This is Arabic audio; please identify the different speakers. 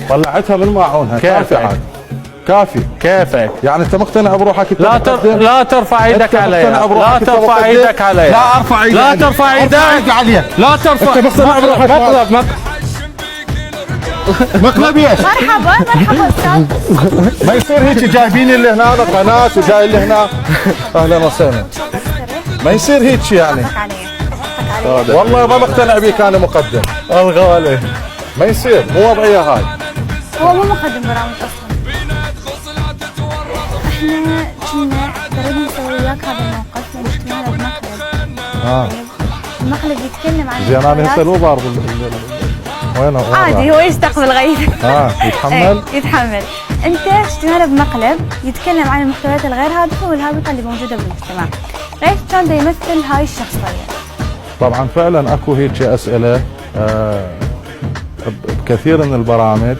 Speaker 1: طلعتها من معونها. كافي حاج. كافي.
Speaker 2: كيفك؟
Speaker 1: يعني انت مقتنع بروحك؟
Speaker 2: لا ترفع ايدك علي. لا ترفع ايدك علي.
Speaker 1: لا ارفع ايدك.
Speaker 2: لا ترفع ايدك علي. لا ترفع.
Speaker 1: انت مقتنع بروحك؟ مقلب ايش؟
Speaker 3: مرحبا مرحبا استاذ.
Speaker 1: ما يصير هيك جايبين اللي هنا قناه وجاي اللي هنا. اهلا وسهلا. ما يصير هيك يعني. والله ما مقتنع بيك انا مقدم. الغالي ما يصير، مو وضعيه هاي.
Speaker 3: هو مو مقدم برامج اصلا. احنا كنا بدنا نسوي وياك هذا الموقف لان اجتماعنا بمقلب. المقلب يتكلم عن
Speaker 1: زين انا هسه مو بعرف وينه.
Speaker 3: عادي هو يستقبل غير.
Speaker 1: يتحمل.
Speaker 3: يتحمل. انت اجتماعنا بمقلب يتكلم عن المحتويات الغير هادفه والهابطه اللي موجوده بالمجتمع. غيث كان دا يمثل هاي الشخصيه.
Speaker 1: طبعا فعلا اكو هيك اسئله بكثير من البرامج